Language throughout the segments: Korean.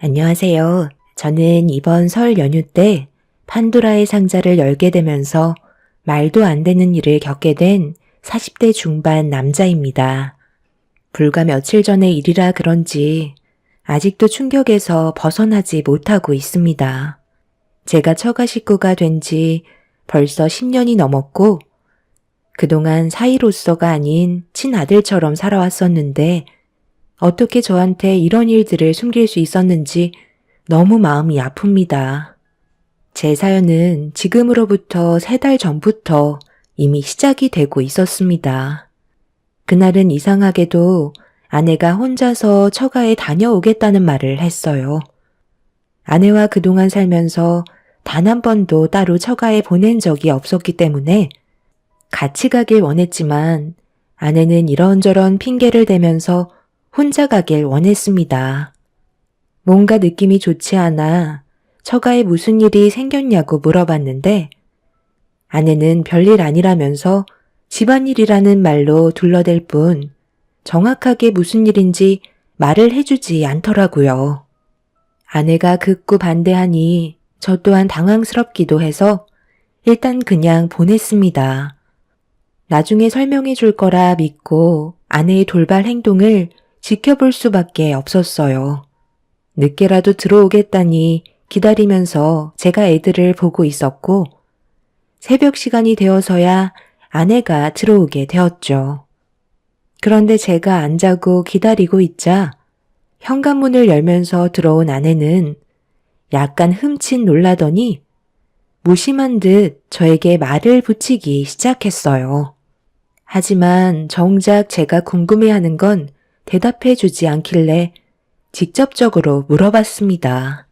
안녕하세요. 저는 이번 설 연휴 때 판도라의 상자를 열게 되면서 말도 안 되는 일을 겪게 된 40대 중반 남자입니다. 불과 며칠 전의 일이라 그런지 아직도 충격에서 벗어나지 못하고 있습니다. 제가 처가 식구가 된 지 벌써 10년이 넘었고 그동안 사이로서가 아닌 친아들처럼 살아왔었는데 어떻게 저한테 이런 일들을 숨길 수 있었는지 너무 마음이 아픕니다. 제 사연은 지금으로부터 3달 전부터 이미 시작이 되고 있었습니다. 그날은 이상하게도 아내가 혼자서 처가에 다녀오겠다는 말을 했어요. 아내와 그동안 살면서 단 한 번도 따로 처가에 보낸 적이 없었기 때문에 같이 가길 원했지만 아내는 이런저런 핑계를 대면서 혼자 가길 원했습니다. 뭔가 느낌이 좋지 않아 처가에 무슨 일이 생겼냐고 물어봤는데 아내는 별일 아니라면서 집안일이라는 말로 둘러댈 뿐 정확하게 무슨 일인지 말을 해주지 않더라고요. 아내가 극구 반대하니 저 또한 당황스럽기도 해서 일단 그냥 보냈습니다. 나중에 설명해 줄 거라 믿고 아내의 돌발 행동을 지켜볼 수밖에 없었어요. 늦게라도 들어오겠다니 기다리면서 제가 애들을 보고 있었고 새벽 시간이 되어서야 아내가 들어오게 되었죠. 그런데 제가 안 자고 기다리고 있자 현관문을 열면서 들어온 아내는 약간 흠칫 놀라더니 무심한 듯 저에게 말을 붙이기 시작했어요. 하지만 정작 제가 궁금해하는 건 대답해 주지 않길래 직접적으로 물어봤습니다.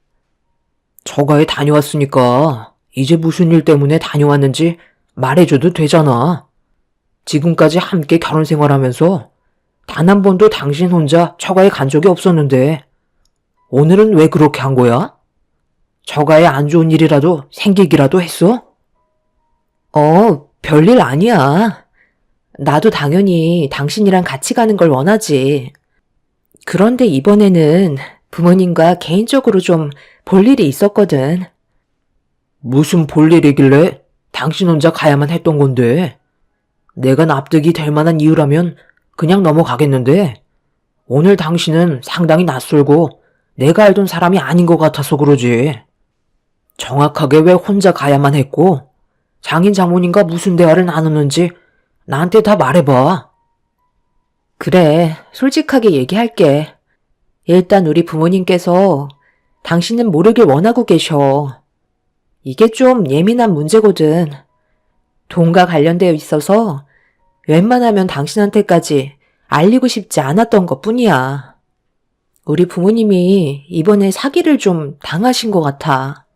처가에 다녀왔으니까 이제 무슨 일 때문에 다녀왔는지 말해줘도 되잖아. 지금까지 함께 결혼 생활하면서 단 한 번도 당신 혼자 처가에 간 적이 없었는데 오늘은 왜 그렇게 한 거야? 처가에 안 좋은 일이라도 생기기라도 했어? 별일 아니야. 나도 당연히 당신이랑 같이 가는 걸 원하지. 그런데 이번에는 부모님과 개인적으로 좀 볼 일이 있었거든. 무슨 볼일이길래 당신 혼자 가야만 했던 건데. 내가 납득이 될 만한 이유라면 그냥 넘어가겠는데 오늘 당신은 상당히 낯설고 내가 알던 사람이 아닌 것 같아서 그러지. 정확하게 왜 혼자 가야만 했고 장인 장모님과 무슨 대화를 나눴는지 나한테 다 말해봐. 그래, 솔직하게 얘기할게. 일단 우리 부모님께서 당신은 모르길 원하고 계셔. 이게 좀 예민한 문제거든. 돈과 관련되어 있어서 웬만하면 당신한테까지 알리고 싶지 않았던 것 뿐이야. 우리 부모님이 이번에 사기를 좀 당하신 것 같아.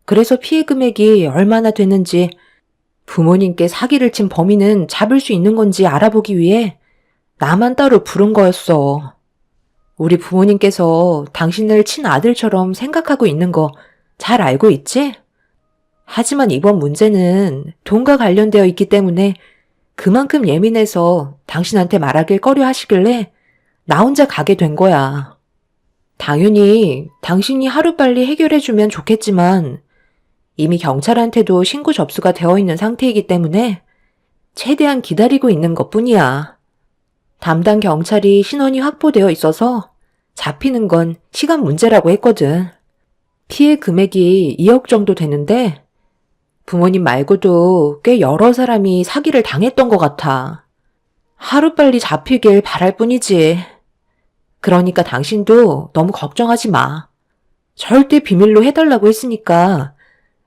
그래서 피해 금액이 얼마나 되는지 부모님께 사기를 친 범인은 잡을 수 있는 건지 알아보기 위해 나만 따로 부른 거였어. 우리 부모님께서 당신을 친아들처럼 생각하고 있는 거 잘 알고 있지? 하지만 이번 문제는 돈과 관련되어 있기 때문에 그만큼 예민해서 당신한테 말하길 꺼려 하시길래 나 혼자 가게 된 거야. 당연히 당신이 하루빨리 해결해주면 좋겠지만 이미 경찰한테도 신고 접수가 되어 있는 상태이기 때문에 최대한 기다리고 있는 것 뿐이야. 담당 경찰이 신원이 확보되어 있어서 잡히는 건 시간 문제라고 했거든. 피해 금액이 2억 정도 되는데 부모님 말고도 꽤 여러 사람이 사기를 당했던 것 같아. 하루빨리 잡히길 바랄 뿐이지. 그러니까 당신도 너무 걱정하지 마. 절대 비밀로 해달라고 했으니까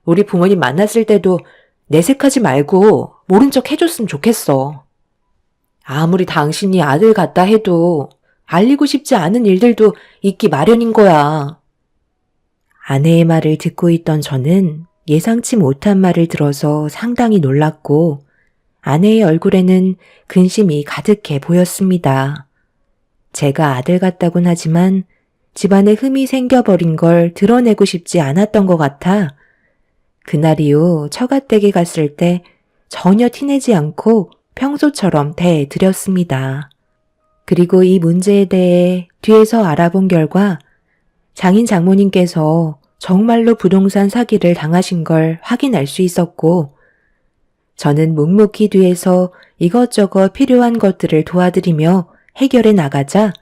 우리 부모님 만났을 때도 내색하지 말고 모른 척 해줬으면 좋겠어. 아무리 당신이 아들 같다 해도 알리고 싶지 않은 일들도 있기 마련인 거야. 아내의 말을 듣고 있던 저는 예상치 못한 말을 들어서 상당히 놀랐고 아내의 얼굴에는 근심이 가득해 보였습니다. 제가 아들 같다곤 하지만 집안에 흠이 생겨버린 걸 드러내고 싶지 않았던 것 같아 그날 이후 처가댁에 갔을 때 전혀 티내지 않고 평소처럼 대해드렸습니다. 그리고 이 문제에 대해 뒤에서 알아본 결과 장인 장모님께서 정말로 부동산 사기를 당하신 걸 확인할 수 있었고, 저는 묵묵히 뒤에서 이것저것 필요한 것들을 도와드리며 해결해 나가자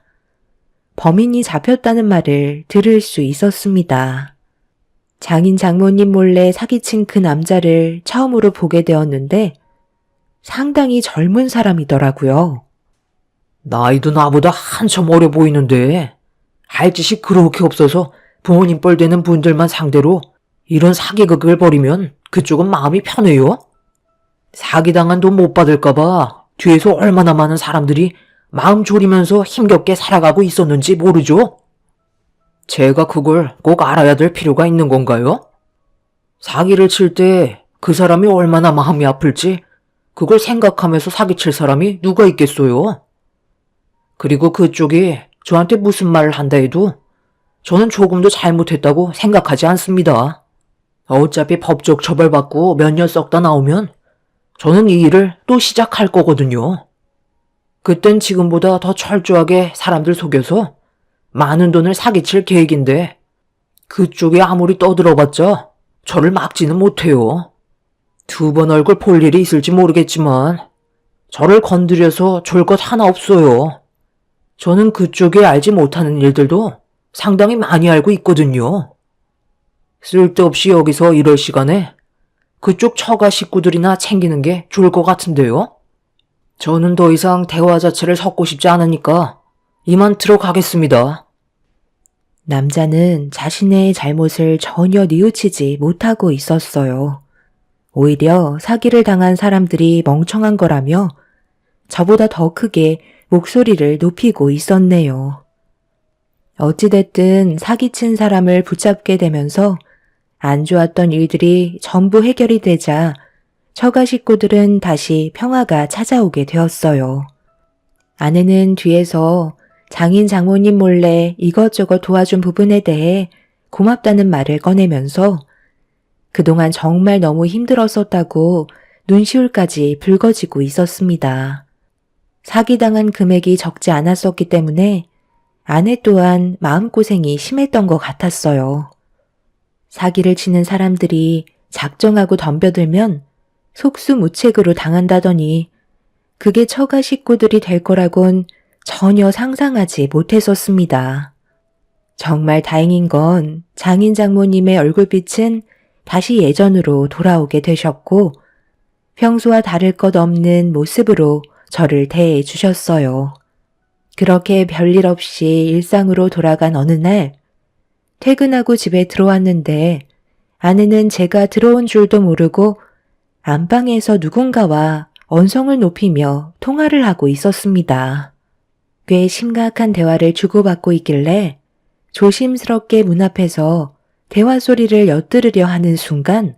범인이 잡혔다는 말을 들을 수 있었습니다. 장인 장모님 몰래 사기친 그 남자를 처음으로 보게 되었는데 상당히 젊은 사람이더라고요. 나이도 나보다 한참 어려 보이는데 할 짓이 그렇게 없어서 부모님 뻘 되는 분들만 상대로 이런 사기극을 벌이면 그쪽은 마음이 편해요? 사기당한 돈 못 받을까봐 뒤에서 얼마나 많은 사람들이 마음 졸이면서 힘겹게 살아가고 있었는지 모르죠? 제가 그걸 꼭 알아야 될 필요가 있는 건가요? 사기를 칠 때 그 사람이 얼마나 마음이 아플지 그걸 생각하면서 사기칠 사람이 누가 있겠어요? 그리고 그쪽이 저한테 무슨 말을 한다 해도 저는 조금도 잘못했다고 생각하지 않습니다. 어차피 법적 처벌받고 몇 년 썩다 나오면 저는 이 일을 또 시작할 거거든요. 그땐 지금보다 더 철저하게 사람들 속여서 많은 돈을 사기칠 계획인데 그쪽이 아무리 떠들어봤자 저를 막지는 못해요. 2번 얼굴 볼 일이 있을지 모르겠지만 저를 건드려서 좋을 것 하나 없어요. 저는 그쪽이 알지 못하는 일들도 상당히 많이 알고 있거든요. 쓸데없이 여기서 이럴 시간에 그쪽 처가 식구들이나 챙기는 게 좋을 것 같은데요. 저는 더 이상 대화 자체를 섞고 싶지 않으니까 이만 들어가겠습니다. 남자는 자신의 잘못을 전혀 뉘우치지 못하고 있었어요. 오히려 사기를 당한 사람들이 멍청한 거라며 저보다 더 크게 목소리를 높이고 있었네요. 어찌됐든 사기친 사람을 붙잡게 되면서 안 좋았던 일들이 전부 해결이 되자 처가 식구들은 다시 평화가 찾아오게 되었어요. 아내는 뒤에서 장인 장모님 몰래 이것저것 도와준 부분에 대해 고맙다는 말을 꺼내면서 그동안 정말 너무 힘들었었다고 눈시울까지 붉어지고 있었습니다. 사기당한 금액이 적지 않았었기 때문에 아내 또한 마음고생이 심했던 것 같았어요. 사기를 치는 사람들이 작정하고 덤벼들면 속수무책으로 당한다더니 그게 처가 식구들이 될 거라곤 전혀 상상하지 못했었습니다. 정말 다행인 건 장인 장모님의 얼굴빛은 다시 예전으로 돌아오게 되셨고 평소와 다를 것 없는 모습으로 저를 대해 주셨어요. 그렇게 별일 없이 일상으로 돌아간 어느 날 퇴근하고 집에 들어왔는데 아내는 제가 들어온 줄도 모르고 안방에서 누군가와 언성을 높이며 통화를 하고 있었습니다. 꽤 심각한 대화를 주고받고 있길래 조심스럽게 문 앞에서 대화 소리를 엿들으려 하는 순간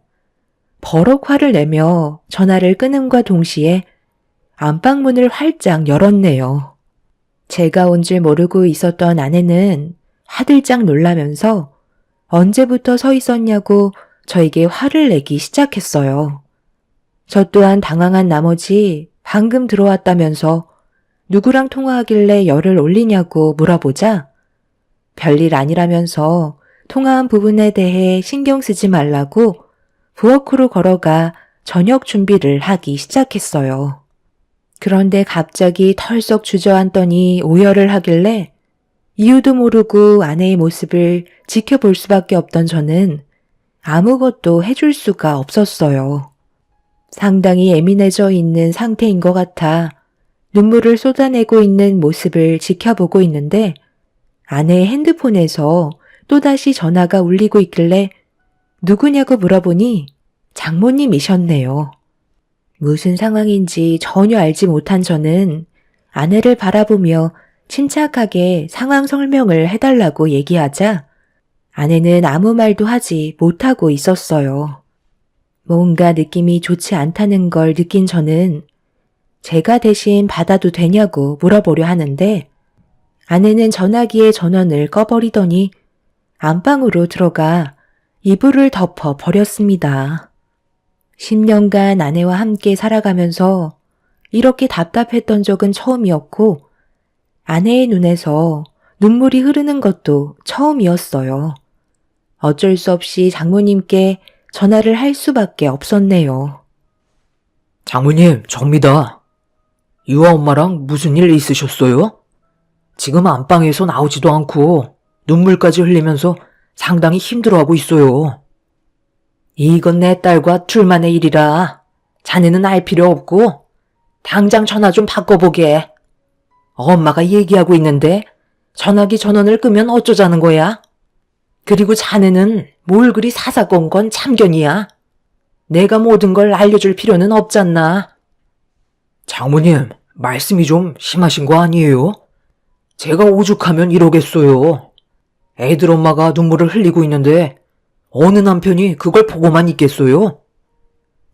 버럭 화를 내며 전화를 끊음과 동시에 안방문을 활짝 열었네요. 제가 온 줄 모르고 있었던 아내는 하들짝 놀라면서 언제부터 서 있었냐고 저에게 화를 내기 시작했어요. 저 또한 당황한 나머지 방금 들어왔다면서 누구랑 통화하길래 열을 올리냐고 물어보자 별일 아니라면서 통화한 부분에 대해 신경 쓰지 말라고 부엌으로 걸어가 저녁 준비를 하기 시작했어요. 그런데 갑자기 털썩 주저앉더니 오열을 하길래 이유도 모르고 아내의 모습을 지켜볼 수밖에 없던 저는 아무것도 해줄 수가 없었어요. 상당히 예민해져 있는 상태인 것 같아 눈물을 쏟아내고 있는 모습을 지켜보고 있는데 아내의 핸드폰에서 또다시 전화가 울리고 있길래 누구냐고 물어보니 장모님이셨네요. 무슨 상황인지 전혀 알지 못한 저는 아내를 바라보며 침착하게 상황 설명을 해달라고 얘기하자 아내는 아무 말도 하지 못하고 있었어요. 뭔가 느낌이 좋지 않다는 걸 느낀 저는 제가 대신 받아도 되냐고 물어보려 하는데 아내는 전화기의 전원을 꺼버리더니 안방으로 들어가 이불을 덮어 버렸습니다. 10년간 아내와 함께 살아가면서 이렇게 답답했던 적은 처음이었고 아내의 눈에서 눈물이 흐르는 것도 처음이었어요. 어쩔 수 없이 장모님께 전화를 할 수밖에 없었네요. 장모님, 접니다. 유아 엄마랑 무슨 일 있으셨어요? 지금 안방에서 나오지도 않고 눈물까지 흘리면서 상당히 힘들어하고 있어요. 이건 내 딸과 둘만의 일이라 자네는 알 필요 없고 당장 전화 좀 바꿔보게. 엄마가 얘기하고 있는데 전화기 전원을 끄면 어쩌자는 거야? 그리고 자네는 뭘 그리 사사건건 참견이야. 내가 모든 걸 알려줄 필요는 없잖나. 장모님, 말씀이 좀 심하신 거 아니에요? 제가 오죽하면 이러겠어요. 애들 엄마가 눈물을 흘리고 있는데 어느 남편이 그걸 보고만 있겠어요?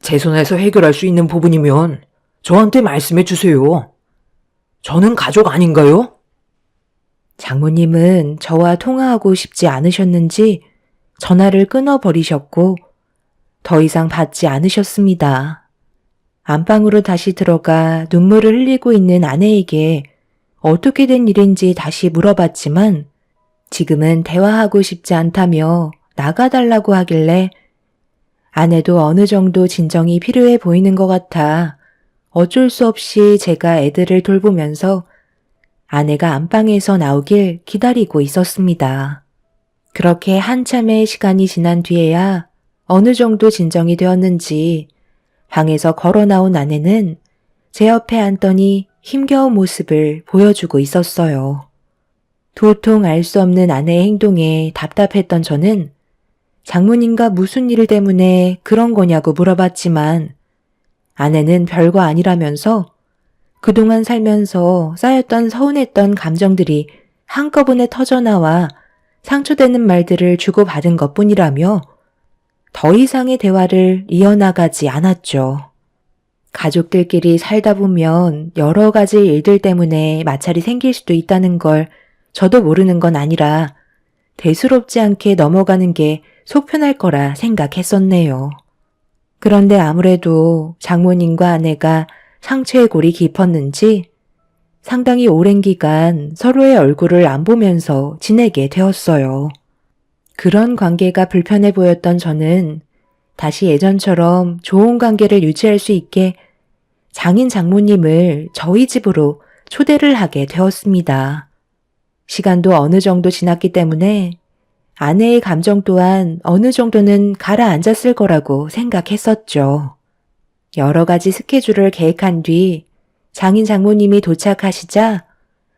제 손에서 해결할 수 있는 부분이면 저한테 말씀해 주세요. 저는 가족 아닌가요? 장모님은 저와 통화하고 싶지 않으셨는지 전화를 끊어버리셨고 더 이상 받지 않으셨습니다. 안방으로 다시 들어가 눈물을 흘리고 있는 아내에게 어떻게 된 일인지 다시 물어봤지만 지금은 대화하고 싶지 않다며 나가달라고 하길래 아내도 어느 정도 진정이 필요해 보이는 것 같아 어쩔 수 없이 제가 애들을 돌보면서 아내가 안방에서 나오길 기다리고 있었습니다. 그렇게 한참의 시간이 지난 뒤에야 어느 정도 진정이 되었는지 방에서 걸어 나온 아내는 제 옆에 앉더니 힘겨운 모습을 보여주고 있었어요. 도통 알 수 없는 아내의 행동에 답답했던 저는 장모님과 무슨 일 때문에 그런 거냐고 물어봤지만 아내는 별거 아니라면서 그동안 살면서 쌓였던 서운했던 감정들이 한꺼번에 터져나와 상처되는 말들을 주고받은 것뿐이라며 더 이상의 대화를 이어나가지 않았죠. 가족들끼리 살다 보면 여러 가지 일들 때문에 마찰이 생길 수도 있다는 걸 저도 모르는 건 아니라 대수롭지 않게 넘어가는 게 속편할 거라 생각했었네요. 그런데 아무래도 장모님과 아내가 상처의 골이 깊었는지 상당히 오랜 기간 서로의 얼굴을 안 보면서 지내게 되었어요. 그런 관계가 불편해 보였던 저는 다시 예전처럼 좋은 관계를 유지할 수 있게 장인 장모님을 저희 집으로 초대를 하게 되었습니다. 시간도 어느 정도 지났기 때문에 아내의 감정 또한 어느 정도는 가라앉았을 거라고 생각했었죠. 여러 가지 스케줄을 계획한 뒤 장인 장모님이 도착하시자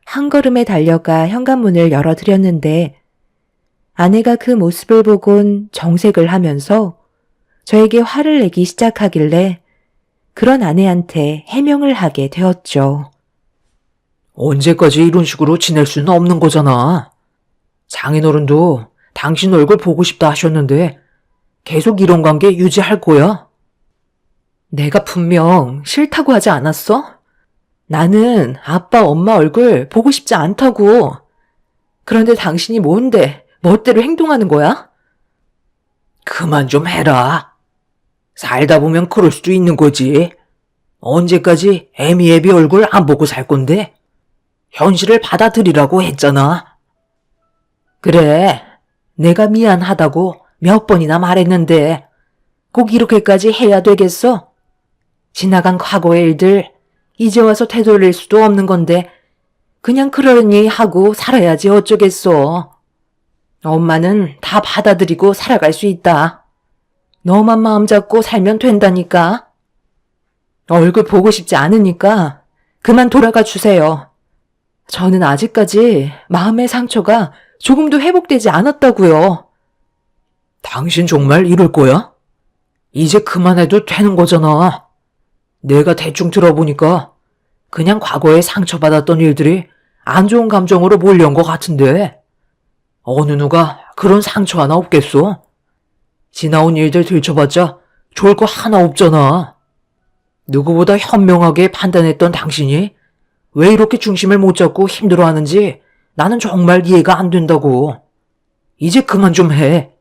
한 걸음에 달려가 현관문을 열어드렸는데 아내가 그 모습을 보곤 정색을 하면서 저에게 화를 내기 시작하길래 그런 아내한테 해명을 하게 되었죠. 언제까지 이런 식으로 지낼 수는 없는 거잖아. 장인어른도 당신 얼굴 보고 싶다 하셨는데 계속 이런 관계 유지할 거야? 내가 분명 싫다고 하지 않았어? 나는 아빠, 엄마 얼굴 보고 싶지 않다고. 그런데 당신이 뭔데 멋대로 행동하는 거야? 그만 좀 해라. 살다 보면 그럴 수도 있는 거지. 언제까지 애미 얼굴 안 보고 살 건데? 현실을 받아들이라고 했잖아. 그래, 내가 미안하다고 몇 번이나 말했는데 꼭 이렇게까지 해야 되겠어? 지나간 과거의 일들 이제 와서 되돌릴 수도 없는 건데 그냥 그러니 하고 살아야지 어쩌겠어. 엄마는 다 받아들이고 살아갈 수 있다. 너만 마음 잡고 살면 된다니까. 얼굴 보고 싶지 않으니까 그만 돌아가 주세요. 저는 아직까지 마음의 상처가 조금도 회복되지 않았다고요. 당신 정말 이럴 거야? 이제 그만해도 되는 거잖아. 내가 대충 들어보니까 그냥 과거에 상처받았던 일들이 안 좋은 감정으로 몰려온 것 같은데 어느 누가 그런 상처 하나 없겠어? 지나온 일들 들춰봤자 좋을 거 하나 없잖아. 누구보다 현명하게 판단했던 당신이 왜 이렇게 중심을 못 잡고 힘들어하는지 나는 정말 이해가 안 된다고. 이제 그만 좀 해.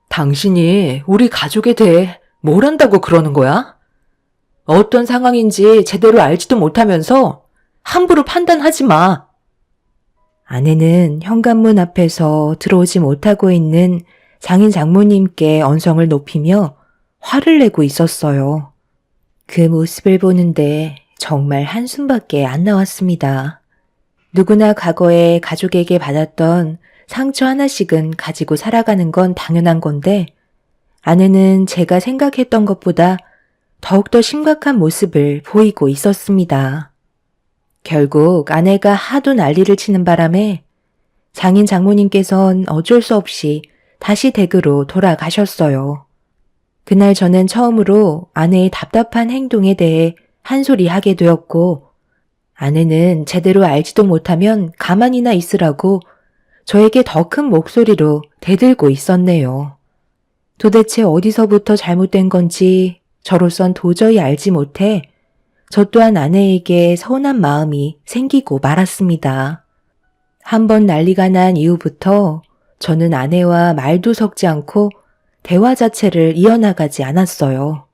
당신이 우리 가족에 대해 뭘 안다고 그러는 거야? 어떤 상황인지 제대로 알지도 못하면서 함부로 판단하지 마. 아내는 현관문 앞에서 들어오지 못하고 있는 장인 장모님께 언성을 높이며 화를 내고 있었어요. 그 모습을 보는데 정말 한숨밖에 안 나왔습니다. 누구나 과거에 가족에게 받았던 상처 하나씩은 가지고 살아가는 건 당연한 건데 아내는 제가 생각했던 것보다 더욱더 심각한 모습을 보이고 있었습니다. 결국 아내가 하도 난리를 치는 바람에 장인 장모님께선 어쩔 수 없이 다시 댁으로 돌아가셨어요. 그날 저는 처음으로 아내의 답답한 행동에 대해 한 소리 하게 되었고 아내는 제대로 알지도 못하면 가만히나 있으라고 저에게 더 큰 목소리로 대들고 있었네요. 도대체 어디서부터 잘못된 건지 저로선 도저히 알지 못해 저 또한 아내에게 서운한 마음이 생기고 말았습니다. 한번 난리가 난 이후부터 저는 아내와 말도 섞지 않고 대화 자체를 이어나가지 않았어요.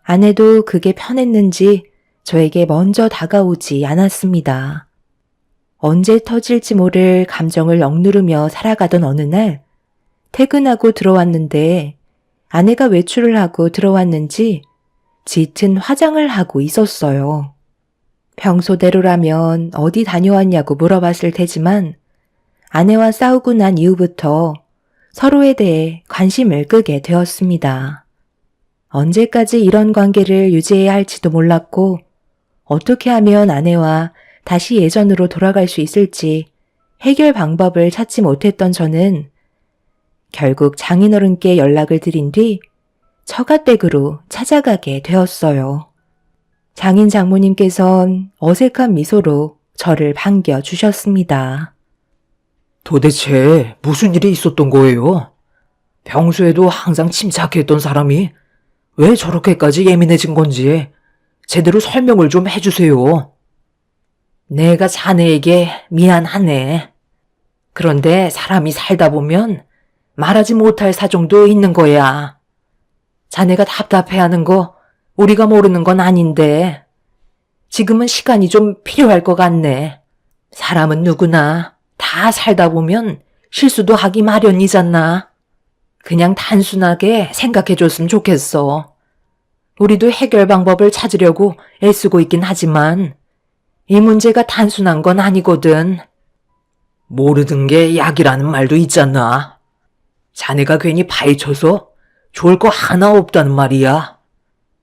아내도 그게 편했는지 저에게 먼저 다가오지 않았습니다. 언제 터질지 모를 감정을 억누르며 살아가던 어느 날 퇴근하고 들어왔는데 아내가 외출을 하고 들어왔는지 짙은 화장을 하고 있었어요. 평소대로라면 어디 다녀왔냐고 물어봤을 테지만 아내와 싸우고 난 이후부터 서로에 대해 관심을 끄게 되었습니다. 언제까지 이런 관계를 유지해야 할지도 몰랐고 어떻게 하면 아내와 다시 예전으로 돌아갈 수 있을지 해결 방법을 찾지 못했던 저는 결국 장인어른께 연락을 드린 뒤 처가댁으로 찾아가게 되었어요. 장인 장모님께선 어색한 미소로 저를 반겨주셨습니다. 도대체 무슨 일이 있었던 거예요? 평소에도 항상 침착했던 사람이 왜 저렇게까지 예민해진 건지 제대로 설명을 좀 해주세요. 내가 자네에게 미안하네. 그런데 사람이 살다 보면 말하지 못할 사정도 있는 거야. 자네가 답답해하는 거 우리가 모르는 건 아닌데 지금은 시간이 좀 필요할 것 같네. 사람은 누구나 다 살다 보면 실수도 하기 마련이잖아. 그냥 단순하게 생각해줬으면 좋겠어. 우리도 해결 방법을 찾으려고 애쓰고 있긴 하지만 이 문제가 단순한 건 아니거든. 모르는 게 약이라는 말도 있잖아. 자네가 괜히 파헤쳐서 좋을 거 하나 없다는 말이야.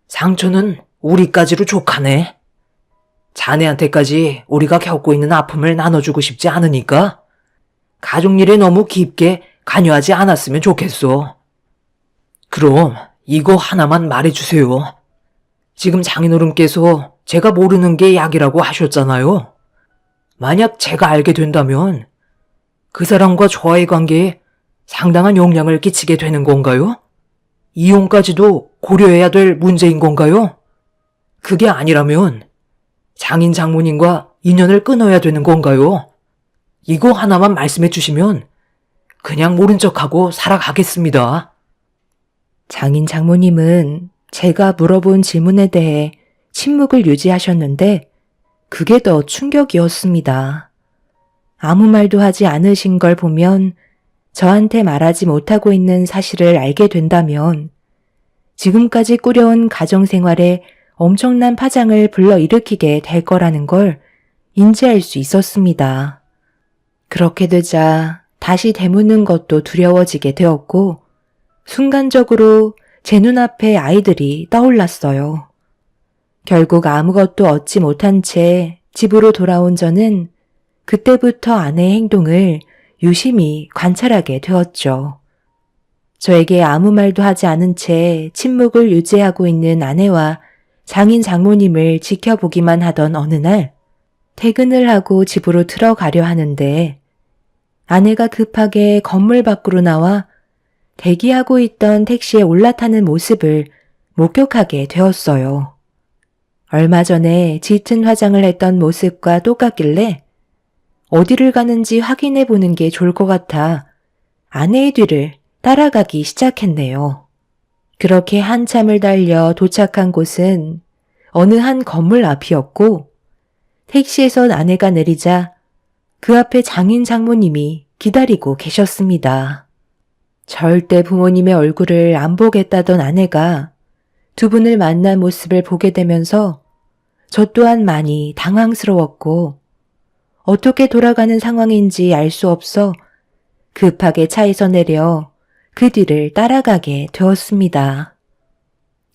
상처는 우리까지로 족하네. 자네한테까지 우리가 겪고 있는 아픔을 나눠주고 싶지 않으니까 가족 일에 너무 깊게 관여하지 않았으면 좋겠어. 그럼 이거 하나만 말해주세요. 지금 장인어른께서 제가 모르는 게 약이라고 하셨잖아요. 만약 제가 알게 된다면 그 사람과 저와의 관계에 상당한 영향을 끼치게 되는 건가요? 이혼까지도 고려해야 될 문제인 건가요? 그게 아니라면 장인 장모님과 인연을 끊어야 되는 건가요? 이거 하나만 말씀해 주시면 그냥 모른 척하고 살아가겠습니다. 장인 장모님은 제가 물어본 질문에 대해 침묵을 유지하셨는데 그게 더 충격이었습니다. 아무 말도 하지 않으신 걸 보면 저한테 말하지 못하고 있는 사실을 알게 된다면 지금까지 꾸려온 가정생활에 엄청난 파장을 불러일으키게 될 거라는 걸 인지할 수 있었습니다. 그렇게 되자 다시 되묻는 것도 두려워지게 되었고 순간적으로 제 눈앞에 아이들이 떠올랐어요. 결국 아무것도 얻지 못한 채 집으로 돌아온 저는 그때부터 아내의 행동을 유심히 관찰하게 되었죠. 저에게 아무 말도 하지 않은 채 침묵을 유지하고 있는 아내와 장인 장모님을 지켜보기만 하던 어느 날 퇴근을 하고 집으로 들어가려 하는데 아내가 급하게 건물 밖으로 나와 대기하고 있던 택시에 올라타는 모습을 목격하게 되었어요. 얼마 전에 짙은 화장을 했던 모습과 똑같길래 어디를 가는지 확인해 보는 게 좋을 것 같아 아내의 뒤를 따라가기 시작했네요. 그렇게 한참을 달려 도착한 곳은 어느 한 건물 앞이었고 택시에선 아내가 내리자 그 앞에 장인 장모님이 기다리고 계셨습니다. 절대 부모님의 얼굴을 안 보겠다던 아내가 두 분을 만난 모습을 보게 되면서 저 또한 많이 당황스러웠고 어떻게 돌아가는 상황인지 알 수 없어 급하게 차에서 내려 그 뒤를 따라가게 되었습니다.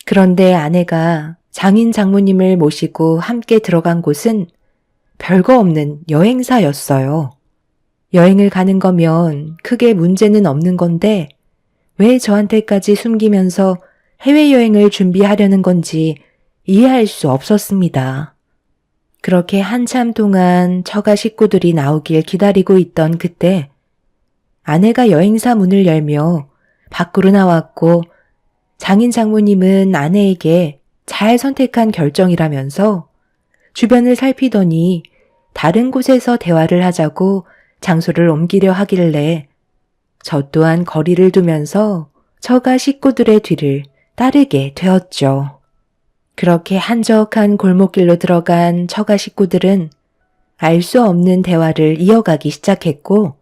그런데 아내가 장인 장모님을 모시고 함께 들어간 곳은 별거 없는 여행사였어요. 여행을 가는 거면 크게 문제는 없는 건데 왜 저한테까지 숨기면서 해외여행을 준비하려는 건지 이해할 수 없었습니다. 그렇게 한참 동안 처가 식구들이 나오길 기다리고 있던 그때 아내가 여행사 문을 열며 밖으로 나왔고 장인 장모님은 아내에게 잘 선택한 결정이라면서 주변을 살피더니 다른 곳에서 대화를 하자고 장소를 옮기려 하길래 저 또한 거리를 두면서 처가 식구들의 뒤를 따르게 되었죠. 그렇게 한적한 골목길로 들어간 처가 식구들은 알 수 없는 대화를 이어가기 시작했고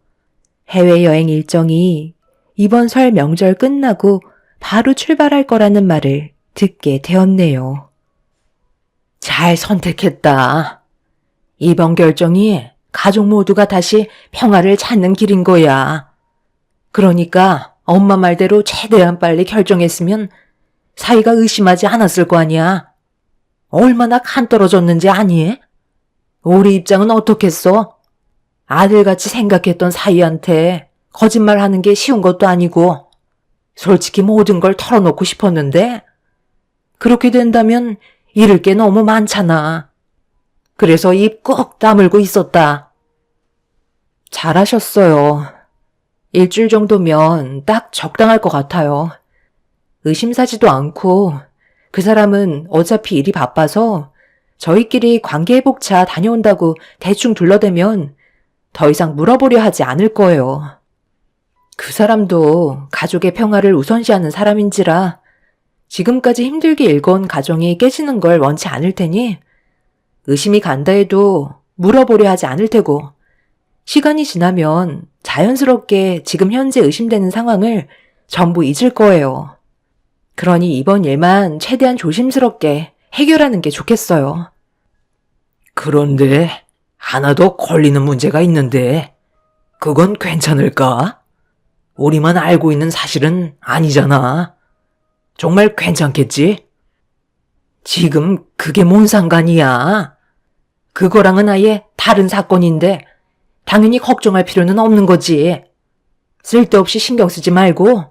해외여행 일정이 이번 설 명절 끝나고 바로 출발할 거라는 말을 듣게 되었네요. 잘 선택했다. 이번 결정이 가족 모두가 다시 평화를 찾는 길인 거야. 그러니까 엄마 말대로 최대한 빨리 결정했으면 사이가 의심하지 않았을 거 아니야. 얼마나 간 떨어졌는지 아니? 우리 입장은 어떻겠어? 아들같이 생각했던 사이한테 거짓말하는 게 쉬운 것도 아니고 솔직히 모든 걸 털어놓고 싶었는데 그렇게 된다면 잃을 게 너무 많잖아. 그래서 입 꼭 다물고 있었다. 잘하셨어요. 일주일 정도면 딱 적당할 것 같아요. 의심사지도 않고 그 사람은 어차피 일이 바빠서 저희끼리 관계회복차 다녀온다고 대충 둘러대면 더 이상 물어보려 하지 않을 거예요. 그 사람도 가족의 평화를 우선시하는 사람인지라 지금까지 힘들게 일궈온 가정이 깨지는 걸 원치 않을 테니 의심이 간다 해도 물어보려 하지 않을 테고 시간이 지나면 자연스럽게 지금 현재 의심되는 상황을 전부 잊을 거예요. 그러니 이번 일만 최대한 조심스럽게 해결하는 게 좋겠어요. 그런데 하나 더 걸리는 문제가 있는데 그건 괜찮을까? 우리만 알고 있는 사실은 아니잖아. 정말 괜찮겠지? 지금 그게 뭔 상관이야? 그거랑은 아예 다른 사건인데 당연히 걱정할 필요는 없는 거지. 쓸데없이 신경 쓰지 말고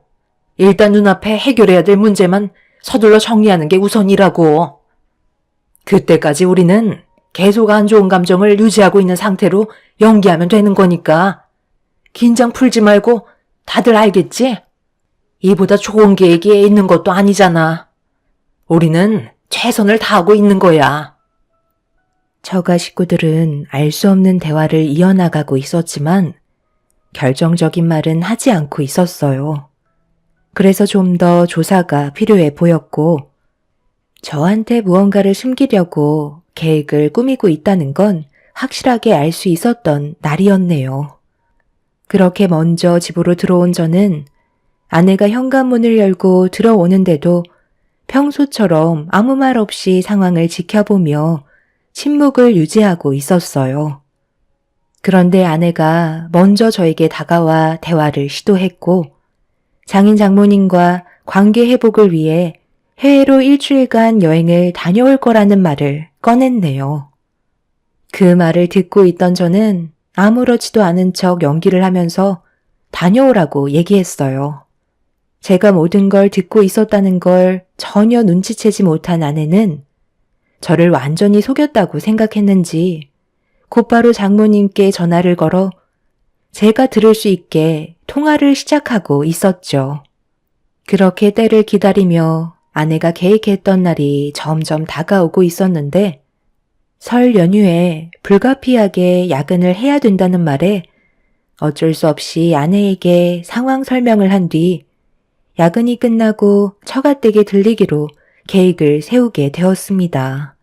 일단 눈앞에 해결해야 될 문제만 서둘러 정리하는 게 우선이라고. 그때까지 우리는 계속 안 좋은 감정을 유지하고 있는 상태로 연기하면 되는 거니까 긴장 풀지 말고 다들 알겠지? 이보다 좋은 계획이 있는 것도 아니잖아. 우리는 최선을 다하고 있는 거야. 처가 식구들은 알 수 없는 대화를 이어나가고 있었지만 결정적인 말은 하지 않고 있었어요. 그래서 좀 더 조사가 필요해 보였고 저한테 무언가를 숨기려고 계획을 꾸미고 있다는 건 확실하게 알 수 있었던 날이었네요. 그렇게 먼저 집으로 들어온 저는 아내가 현관문을 열고 들어오는데도 평소처럼 아무 말 없이 상황을 지켜보며 침묵을 유지하고 있었어요. 그런데 아내가 먼저 저에게 다가와 대화를 시도했고 장인 장모님과 관계 회복을 위해 해외로 일주일간 여행을 다녀올 거라는 말을 꺼냈네요. 그 말을 듣고 있던 저는 아무렇지도 않은 척 연기를 하면서 다녀오라고 얘기했어요. 제가 모든 걸 듣고 있었다는 걸 전혀 눈치채지 못한 아내는 저를 완전히 속였다고 생각했는지 곧바로 장모님께 전화를 걸어 제가 들을 수 있게 통화를 시작하고 있었죠. 그렇게 때를 기다리며 아내가 계획했던 날이 점점 다가오고 있었는데 설 연휴에 불가피하게 야근을 해야 된다는 말에 어쩔 수 없이 아내에게 상황 설명을 한 뒤 야근이 끝나고 처가댁에 들리기로 계획을 세우게 되었습니다.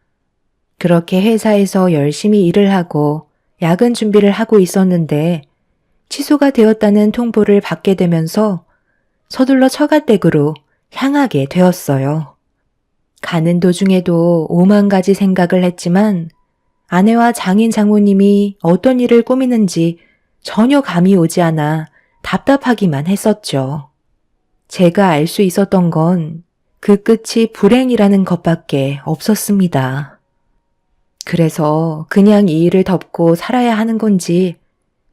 그렇게 회사에서 열심히 일을 하고 야근 준비를 하고 있었는데 취소가 되었다는 통보를 받게 되면서 서둘러 처가댁으로 향하게 되었어요. 가는 도중에도 오만 가지 생각을 했지만 아내와 장인 장모님이 어떤 일을 꾸미는지 전혀 감이 오지 않아 답답하기만 했었죠. 제가 알 수 있었던 건 그 끝이 불행이라는 것밖에 없었습니다. 그래서 그냥 이 일을 덮고 살아야 하는 건지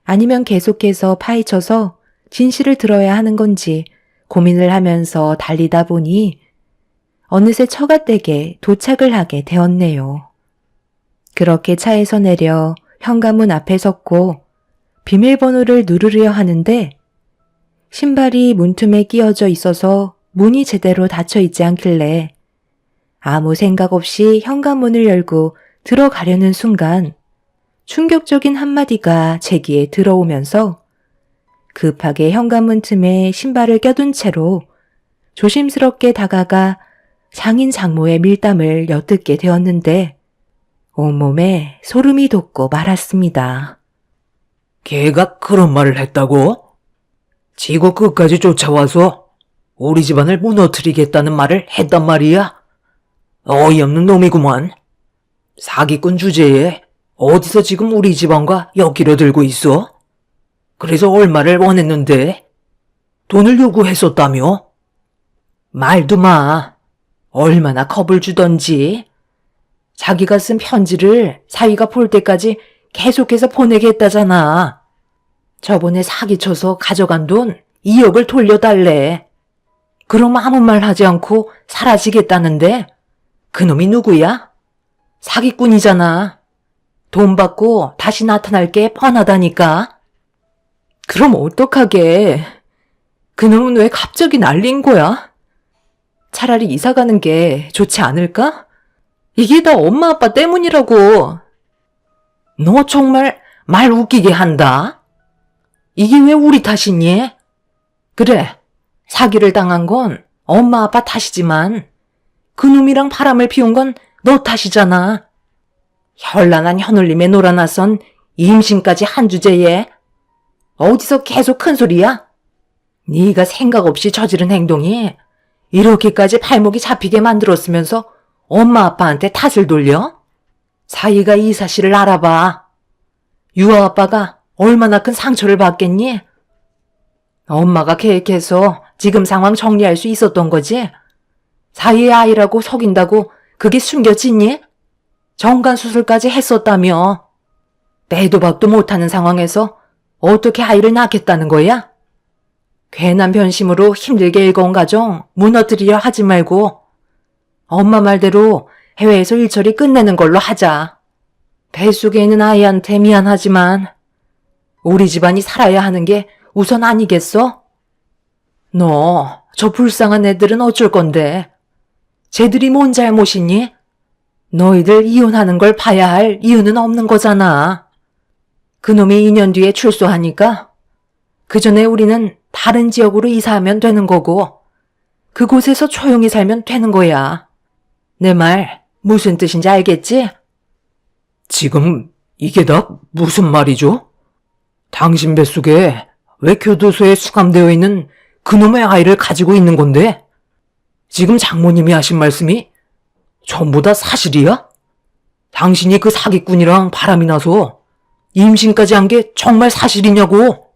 아니면 계속해서 파헤쳐서 진실을 들어야 하는 건지 고민을 하면서 달리다 보니 어느새 처가댁에 도착을 하게 되었네요. 그렇게 차에서 내려 현관문 앞에 섰고 비밀번호를 누르려 하는데 신발이 문틈에 끼어져 있어서 문이 제대로 닫혀 있지 않길래 아무 생각 없이 현관문을 열고 들어가려는 순간 충격적인 한마디가 제 귀에 들어오면서 급하게 현관문 틈에 신발을 껴둔 채로 조심스럽게 다가가 장인 장모의 밀담을 엿듣게 되었는데 온몸에 소름이 돋고 말았습니다. 걔가 그런 말을 했다고? 지구 끝까지 쫓아와서 우리 집안을 무너뜨리겠다는 말을 했단 말이야? 어이없는 놈이구만. 사기꾼 주제에 어디서 지금 우리 집안과 엮이려 들고 있어? 그래서 얼마를 원했는데? 돈을 요구했었다며? 말도 마. 얼마나 겁을 주던지. 자기가 쓴 편지를 사위가 볼 때까지 계속해서 보내겠다잖아. 저번에 사기쳐서 가져간 돈 2억을 돌려달래. 그럼 아무 말 하지 않고 사라지겠다는데 그놈이 누구야? 사기꾼이잖아. 돈 받고 다시 나타날 게 뻔하다니까. 그럼 어떡하게. 그놈은 왜 갑자기 날린 거야? 차라리 이사 가는 게 좋지 않을까? 이게 다 엄마 아빠 때문이라고. 너 정말 말 웃기게 한다. 이게 왜 우리 탓이니? 그래, 사기를 당한 건 엄마 아빠 탓이지만 그놈이랑 바람을 피운 건 너 탓이잖아. 현란한 현울림에 놀아나선 임신까지 한 주제에 어디서 계속 큰 소리야? 네가 생각 없이 저지른 행동이 이렇게까지 발목이 잡히게 만들었으면서 엄마 아빠한테 탓을 돌려? 사이가 이 사실을 알아봐. 유아 아빠가 얼마나 큰 상처를 받겠니? 엄마가 계획해서 지금 상황 정리할 수 있었던 거지? 사이의 아이라고 속인다고 그게 숨겨지니? 정관수술까지 했었다며. 빼도 박도 못하는 상황에서 어떻게 아이를 낳겠다는 거야? 괜한 변심으로 힘들게 일궈온 가정 무너뜨리려 하지 말고 엄마 말대로 해외에서 일처리 끝내는 걸로 하자. 뱃속에 있는 아이한테 미안하지만 우리 집안이 살아야 하는 게 우선 아니겠어? 너 저 불쌍한 애들은 어쩔 건데? 쟤들이 뭔 잘못이니? 너희들 이혼하는 걸 봐야 할 이유는 없는 거잖아. 그놈이 2년 뒤에 출소하니까 그 전에 우리는 다른 지역으로 이사하면 되는 거고 그곳에서 조용히 살면 되는 거야. 내 말 무슨 뜻인지 알겠지? 지금 이게 다 무슨 말이죠? 당신 뱃속에 왜 교도소에 수감되어 있는 그놈의 아이를 가지고 있는 건데? 지금 장모님이 하신 말씀이 전부 다 사실이야? 당신이 그 사기꾼이랑 바람이 나서 임신까지 한 게 정말 사실이냐고?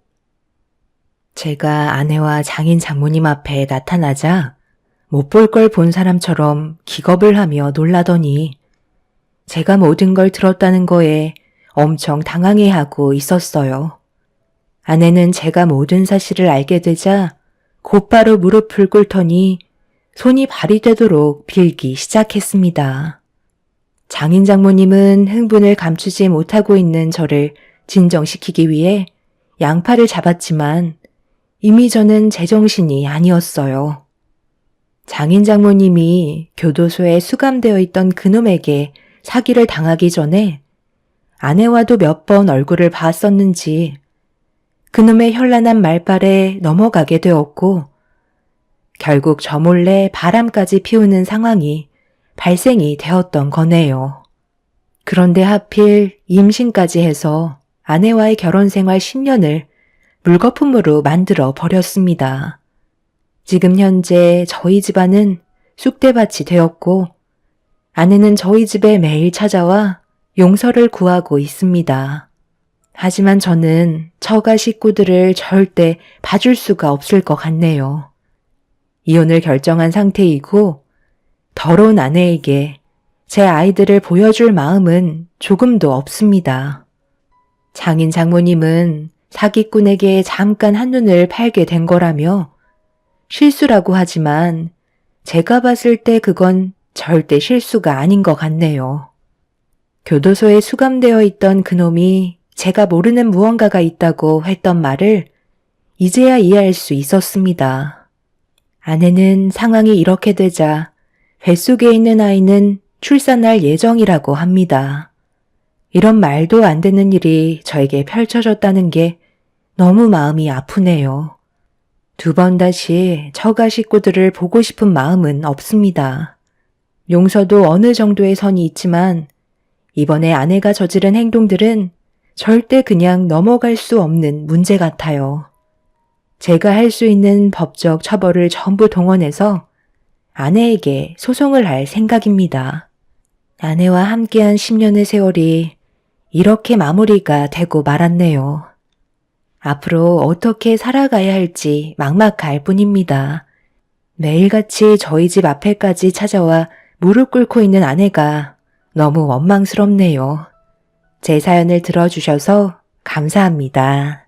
제가 아내와 장인 장모님 앞에 나타나자 못 볼 걸 본 사람처럼 기겁을 하며 놀라더니 제가 모든 걸 들었다는 거에 엄청 당황해하고 있었어요. 아내는 제가 모든 사실을 알게 되자 곧바로 무릎을 꿇더니 손이 발이 되도록 빌기 시작했습니다. 장인 장모님은 흥분을 감추지 못하고 있는 저를 진정시키기 위해 양팔을 잡았지만 이미 저는 제정신이 아니었어요. 장인 장모님이 교도소에 수감되어 있던 그놈에게 사기를 당하기 전에 아내와도 몇 번 얼굴을 봤었는지 그놈의 현란한 말발에 넘어가게 되었고 결국 저 몰래 바람까지 피우는 상황이 발생이 되었던 거네요. 그런데 하필 임신까지 해서 아내와의 결혼 생활 10년을 물거품으로 만들어 버렸습니다. 지금 현재 저희 집안은 쑥대밭이 되었고 아내는 저희 집에 매일 찾아와 용서를 구하고 있습니다. 하지만 저는 처가 식구들을 절대 봐줄 수가 없을 것 같네요. 이혼을 결정한 상태이고 더러운 아내에게 제 아이들을 보여줄 마음은 조금도 없습니다. 장인 장모님은 사기꾼에게 잠깐 한눈을 팔게 된 거라며 실수라고 하지만 제가 봤을 때 그건 절대 실수가 아닌 것 같네요. 교도소에 수감되어 있던 그놈이 제가 모르는 무언가가 있다고 했던 말을 이제야 이해할 수 있었습니다. 아내는 상황이 이렇게 되자 뱃속에 있는 아이는 출산할 예정이라고 합니다. 이런 말도 안 되는 일이 저에게 펼쳐졌다는 게 너무 마음이 아프네요. 2번 다시 처가 식구들을 보고 싶은 마음은 없습니다. 용서도 어느 정도의 선이 있지만 이번에 아내가 저지른 행동들은 절대 그냥 넘어갈 수 없는 문제 같아요. 제가 할 수 있는 법적 처벌을 전부 동원해서 아내에게 소송을 할 생각입니다. 아내와 함께한 10년의 세월이 이렇게 마무리가 되고 말았네요. 앞으로 어떻게 살아가야 할지 막막할 뿐입니다. 매일같이 저희 집 앞에까지 찾아와 무릎 꿇고 있는 아내가 너무 원망스럽네요. 제 사연을 들어주셔서 감사합니다.